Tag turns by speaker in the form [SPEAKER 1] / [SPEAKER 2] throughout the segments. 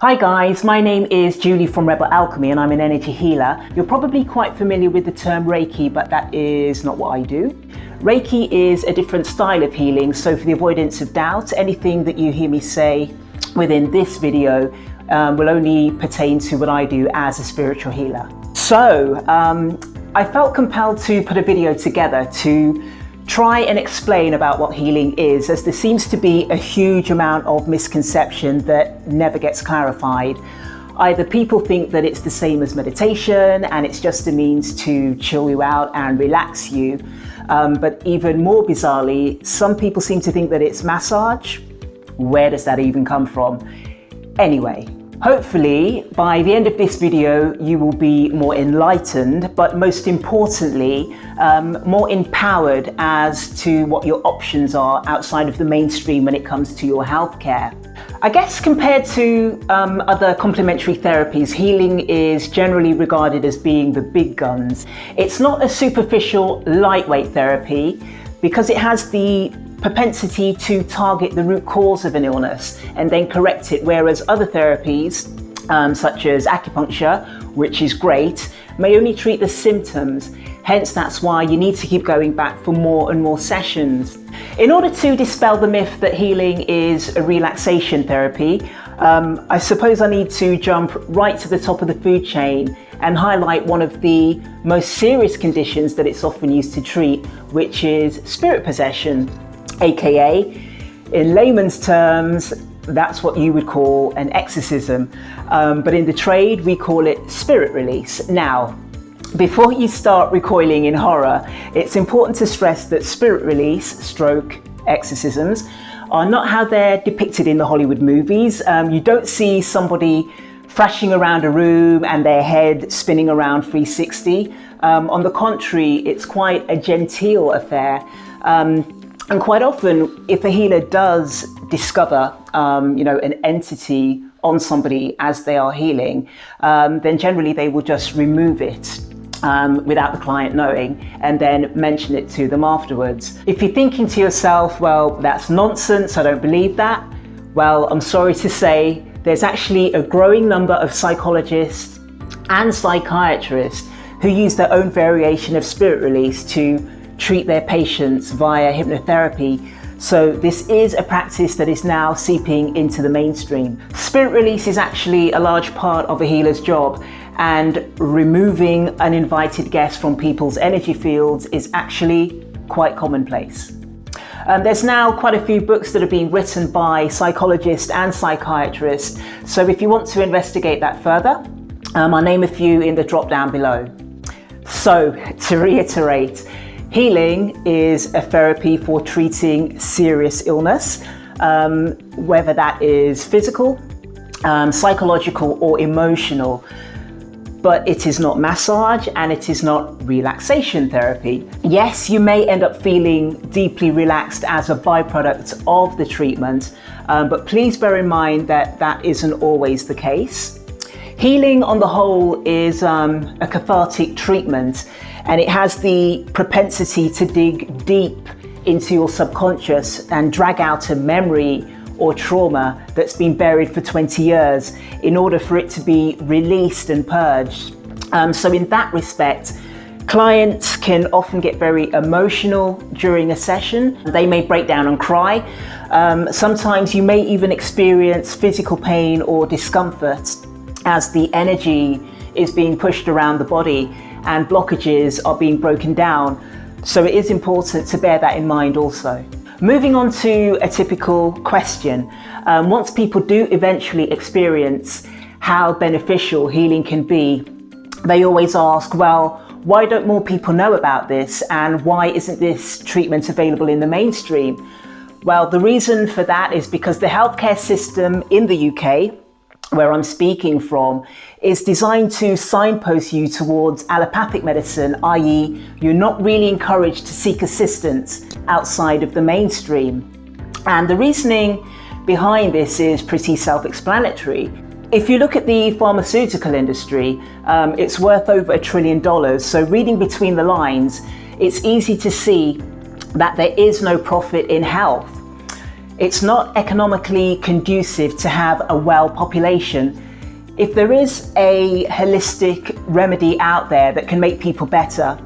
[SPEAKER 1] Hi guys, my name is Julie from Rebelalchemy and I'm an energy healer. You're probably quite familiar with the term Reiki, but that is not what I do. Reiki is a different style of healing, so for the avoidance of doubt, anything that you hear me say within this video will only pertain to what I do as a spiritual healer. So, I felt compelled to put a video together to try and explain about what healing is, as there seems to be a huge amount of misconception that never gets clarified. Either people think that it's the same as meditation and it's just a means to chill you out and relax you, but even more bizarrely, some people seem to think that it's massage. Where does that even come from? Anyway, hopefully by the end of this video you will be more enlightened, but most importantly more empowered as to what your options are outside of the mainstream when it comes to your healthcare. I guess compared to other complementary therapies, healing is generally regarded as being the big guns. It's not a superficial, lightweight therapy because it has the propensity to target the root cause of an illness and then correct it, whereas other therapies such as acupuncture, which is great, may only treat the symptoms. Hence, that's why you need to keep going back for more and more sessions. In order to dispel the myth that healing is a relaxation therapy, I suppose I need to jump right to the top of the food chain and highlight one of the most serious conditions that it's often used to treat, which is spirit possession, aka, in layman's terms, that's what you would call an exorcism, but in the trade we call it spirit release. Now, before you start recoiling in horror, it's important to stress that spirit release stroke exorcisms are not how they're depicted in the Hollywood movies. You don't see somebody thrashing around a room and their head spinning around 360. On the contrary, it's quite a genteel affair. And quite often, if a healer does discover, an entity on somebody as they are healing, then generally they will just remove it without the client knowing and then mention it to them afterwards. If you're thinking to yourself, well, that's nonsense, I don't believe that, well, I'm sorry to say, there's actually a growing number of psychologists and psychiatrists who use their own variation of spirit release to treat their patients via hypnotherapy. So this is a practice that is now seeping into the mainstream. Spirit release is actually a large part of a healer's job, and removing uninvited guests from people's energy fields is actually quite commonplace. There's now quite a few books that are being written by psychologists and psychiatrists, so if you want to investigate that further, I'll name a few in the drop down below. So, to reiterate, healing is a therapy for treating serious illness, whether that is physical, psychological or emotional. But it is not massage and it is not relaxation therapy. Yes, you may end up feeling deeply relaxed as a byproduct of the treatment, but please bear in mind that that isn't always the case. Healing on the whole is a cathartic treatment, and it has the propensity to dig deep into your subconscious and drag out a memory or trauma that's been buried for 20 years in order for it to be released and purged. So in that respect, clients can often get very emotional during a session. They may break down and cry. Sometimes you may even experience physical pain or discomfort as the energy is being pushed around the body and blockages are being broken down. So it is important to bear that in mind also. Moving on to a typical question. Once people do eventually experience how beneficial healing can be, they always ask, well, why don't more people know about this, and why isn't this treatment available in the mainstream? Well, the reason for that is because the healthcare system in the UK, where I'm speaking from, is designed to signpost you towards allopathic medicine, i.e. you're not really encouraged to seek assistance outside of the mainstream. And the reasoning behind this is pretty self-explanatory. If you look at the pharmaceutical industry, it's worth over $1 trillion. So reading between the lines, it's easy to see that there is no profit in health. It's not economically conducive to have a well population. If there is a holistic remedy out there that can make people better,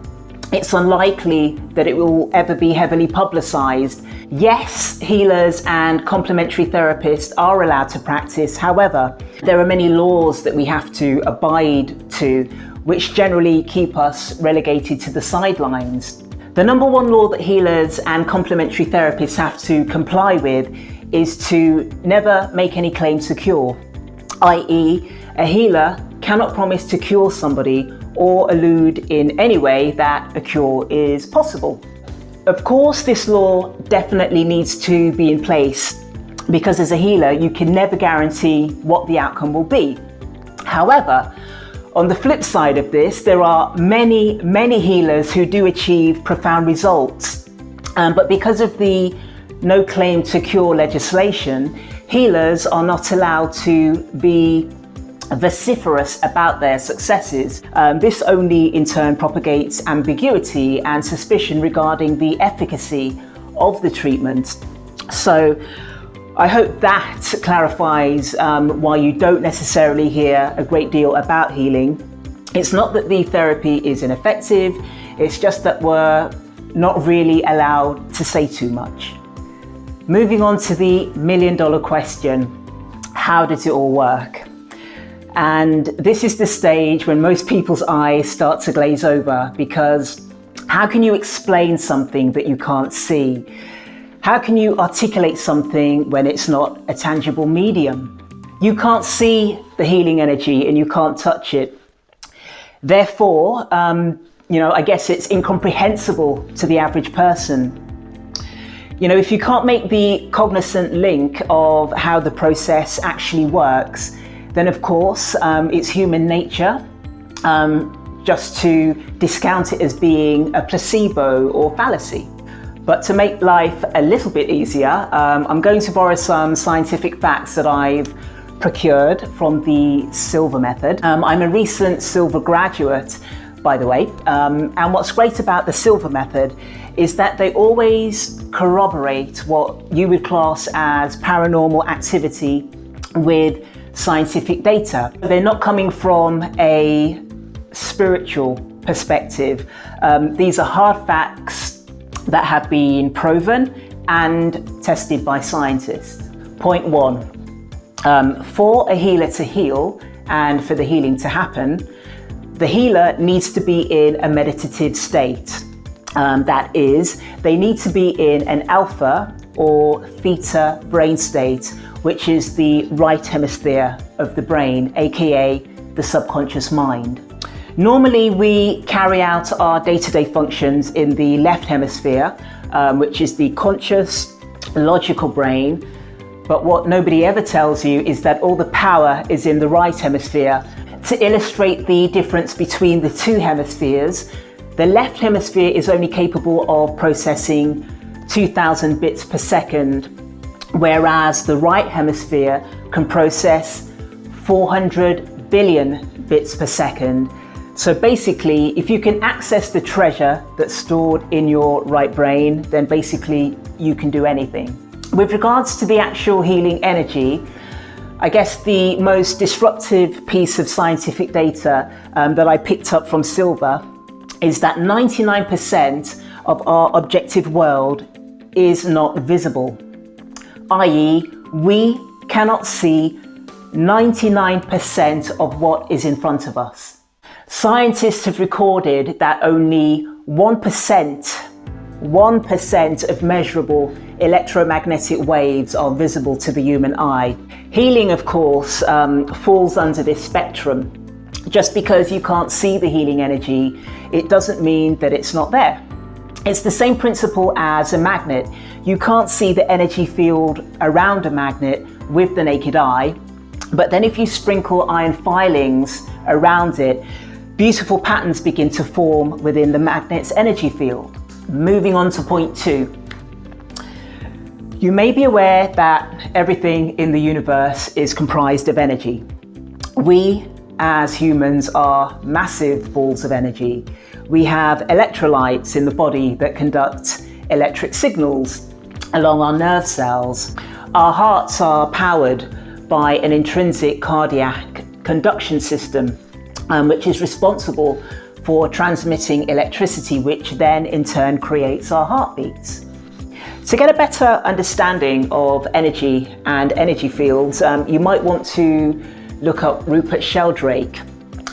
[SPEAKER 1] it's unlikely that it will ever be heavily publicized. Yes, healers and complementary therapists are allowed to practice. However, there are many laws that we have to abide to, which generally keep us relegated to the sidelines. The number one law that healers and complementary therapists have to comply with is to never make any claims to cure, i.e., a healer cannot promise to cure somebody or allude in any way that a cure is possible. Of course, this law definitely needs to be in place because as a healer, you can never guarantee what the outcome will be. However, on the flip side of this, there are many healers who do achieve profound results. But because of the no claim to cure legislation, healers are not allowed to be vociferous about their successes. This only in turn propagates ambiguity and suspicion regarding the efficacy of the treatment. So I hope that clarifies why you don't necessarily hear a great deal about healing. It's not that the therapy is ineffective, it's just that we're not really allowed to say too much. Moving on to the million-dollar question, how does it all work? And this is the stage when most people's eyes start to glaze over, because how can you explain something that you can't see? How can you articulate something when it's not a tangible medium? You can't see the healing energy and you can't touch it. Therefore, I guess it's incomprehensible to the average person. If you can't make the cognizant link of how the process actually works, then of course it's human nature just to discount it as being a placebo or fallacy. But to make life a little bit easier, I'm going to borrow some scientific facts that I've procured from the Silva method. I'm a recent Silva graduate, by the way, and what's great about the Silva method is that they always corroborate what you would class as paranormal activity with scientific data. They're not coming from a spiritual perspective. These are hard facts that have been proven and tested by scientists. Point one, for a healer to heal and for the healing to happen, the healer needs to be in a meditative state. That is, they need to be in an alpha or theta brain state, which is the right hemisphere of the brain, aka the subconscious mind. Normally, we carry out our day-to-day functions in the left hemisphere, which is the conscious, logical brain. But what nobody ever tells you is that all the power is in the right hemisphere. To illustrate the difference between the two hemispheres, the left hemisphere is only capable of processing 2,000 bits per second, whereas the right hemisphere can process 400 billion bits per second. So basically, if you can access the treasure that's stored in your right brain, then basically you can do anything. With regards to the actual healing energy, I guess the most disruptive piece of scientific data that I picked up from Silva is that 99% of our objective world is not visible, i.e., we cannot see 99% of what is in front of us. Scientists have recorded that only 1% of measurable electromagnetic waves are visible to the human eye. Healing, of course, falls under this spectrum. Just because you can't see the healing energy, it doesn't mean that it's not there. It's the same principle as a magnet. You can't see the energy field around a magnet with the naked eye, but then if you sprinkle iron filings around it, beautiful patterns begin to form within the magnet's energy field. Moving on to point two. You may be aware that everything in the universe is comprised of energy. We, as humans, are massive balls of energy. We have electrolytes in the body that conduct electric signals. along our nerve cells. Our hearts are powered by an intrinsic cardiac conduction system, which is responsible for transmitting electricity, which then in turn creates our heartbeats. To get a better understanding of energy and energy fields, you might want to look up Rupert Sheldrake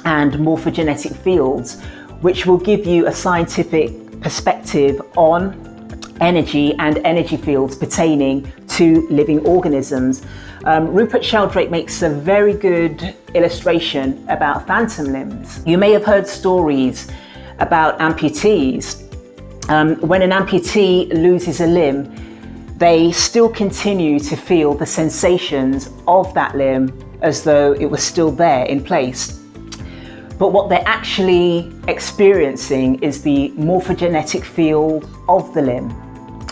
[SPEAKER 1] and Morphogenetic Fields, which will give you a scientific perspective on energy and energy fields pertaining to living organisms. Rupert Sheldrake makes a very good illustration about phantom limbs. You may have heard stories about amputees. When an amputee loses a limb, they still continue to feel the sensations of that limb as though it was still there in place. But what they're actually experiencing is the morphogenetic field of the limb.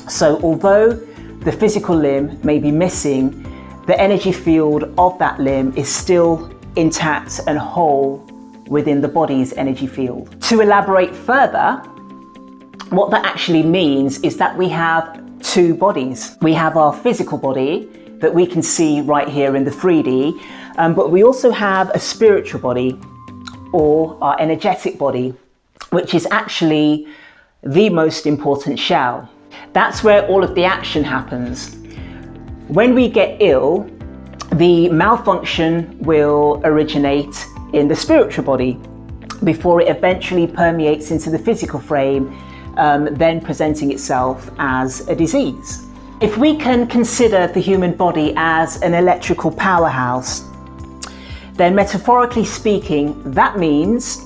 [SPEAKER 1] So although the physical limb may be missing, the energy field of that limb is still intact and whole within the body's energy field. To elaborate further, what that actually means is that we have two bodies. We have our physical body that we can see right here in the 3D, but we also have a spiritual body, or our energetic body, which is actually the most important shell. That's where all of the action happens. When we get ill, the malfunction will originate in the spiritual body before it eventually permeates into the physical frame, then presenting itself as a disease. If we can consider the human body as an electrical powerhouse, then metaphorically speaking, that means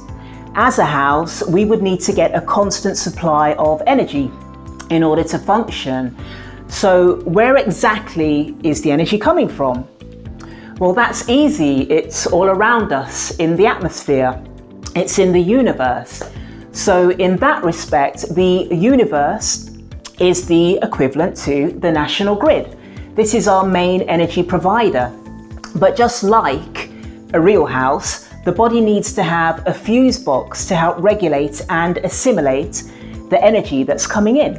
[SPEAKER 1] as a house, we would need to get a constant supply of energy in order to function. So where exactly is the energy coming from? Well, that's easy. It's all around us in the atmosphere. It's in the universe. So in that respect, the universe is the equivalent to the national grid. This is our main energy provider. But just like a real house, the body needs to have a fuse box to help regulate and assimilate the energy that's coming in,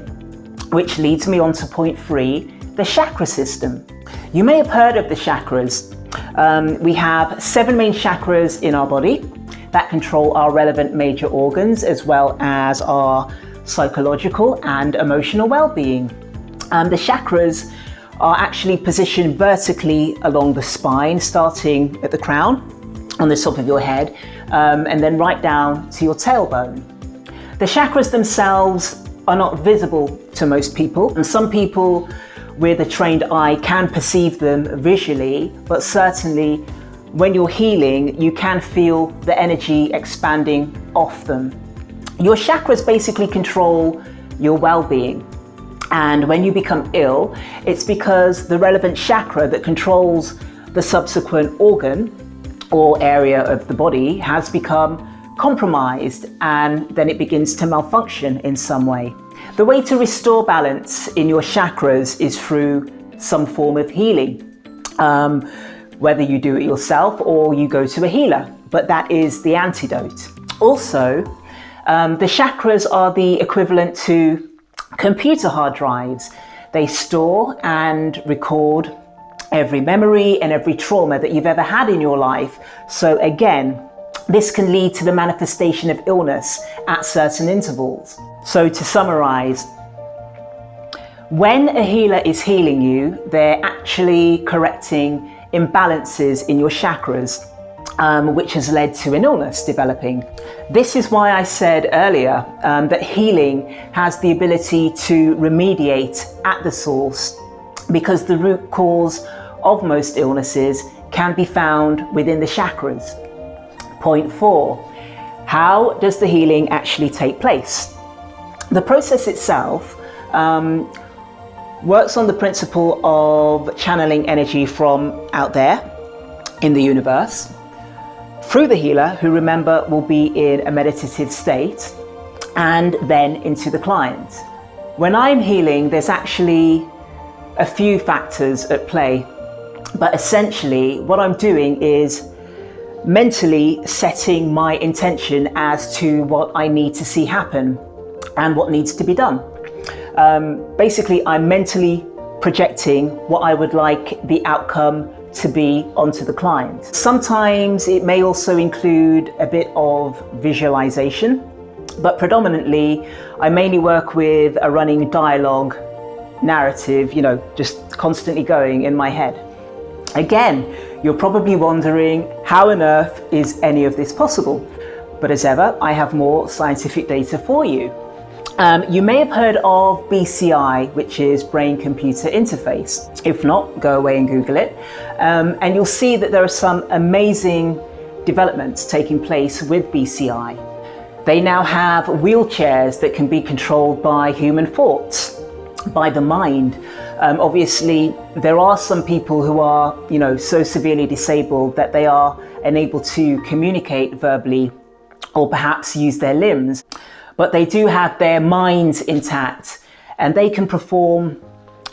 [SPEAKER 1] which leads me on to point 3, the chakra system. You may have heard of the chakras. We have 7 main chakras in our body that control our relevant major organs, as well as our psychological and emotional well-being. The chakras are actually positioned vertically along the spine, starting at the crown on the top of your head, and then right down to your tailbone. The chakras themselves are not visible to most people, and some people with a trained eye can perceive them visually, but certainly when you're healing, you can feel the energy expanding off them. Your chakras basically control your well-being. And when you become ill, it's because the relevant chakra that controls the subsequent organ or area of the body has become compromised, and then it begins to malfunction in some way. The way to restore balance in your chakras is through some form of healing, whether you do it yourself or you go to a healer, but that is the antidote. Also, the chakras are the equivalent to computer hard drives. They store and record every memory and every trauma that you've ever had in your life. So again, this can lead to the manifestation of illness at certain intervals. So to summarize, when a healer is healing you, they're actually correcting imbalances in your chakras, which has led to an illness developing. This is why I said earlier that healing has the ability to remediate at the source, because the root cause of most illnesses can be found within the chakras. Point 4, how does the healing actually take place? The process itself works on the principle of channeling energy from out there in the universe through the healer, who, remember, will be in a meditative state, and then into the client. When I'm healing, there's actually a few factors at play, but essentially what I'm doing is mentally setting my intention as to what I need to see happen and what needs to be done. Basically, I'm mentally projecting what I would like the outcome to be onto the client. Sometimes it may also include a bit of visualization, but predominantly I mainly work with a running dialogue narrative, just constantly going in my head. Again, you're probably wondering, how on earth is any of this possible? But as ever, I have more scientific data for you. You may have heard of BCI, which is brain-computer interface. If not, go away and Google it. And you'll see that there are some amazing developments taking place with BCI. They now have wheelchairs that can be controlled by human thoughts, by the mind. Obviously, there are some people who are, so severely disabled that they are unable to communicate verbally or perhaps use their limbs. But they do have their minds intact and they can perform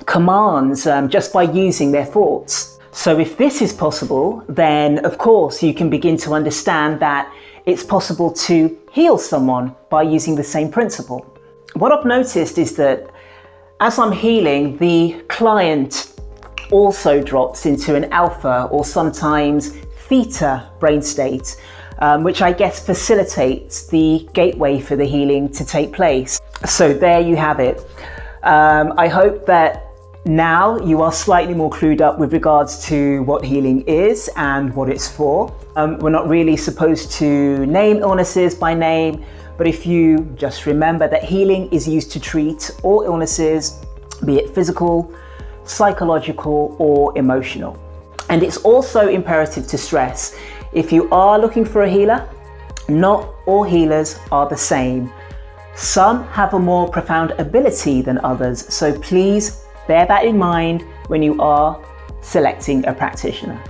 [SPEAKER 1] commands just by using their thoughts. So if this is possible, then of course you can begin to understand that it's possible to heal someone by using the same principle. What I've noticed is that as I'm healing, the client also drops into an alpha or sometimes theta brain state, which I guess facilitates the gateway for the healing to take place. So there you have it. I hope that now you are slightly more clued up with regards to what healing is and what it's for. We're not really supposed to name illnesses by name, but if you just remember that healing is used to treat all illnesses, be it physical, psychological, or emotional. And it's also imperative to stress, if you are looking for a healer, not all healers are the same. Some have a more profound ability than others, so please bear that in mind when you are selecting a practitioner.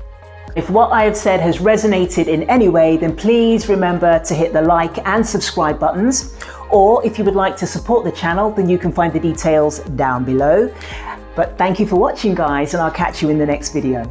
[SPEAKER 1] If what I have said has resonated in any way, then please remember to hit the like and subscribe buttons. Or if you would like to support the channel, then you can find the details down below. But thank you for watching, guys, and I'll catch you in the next video.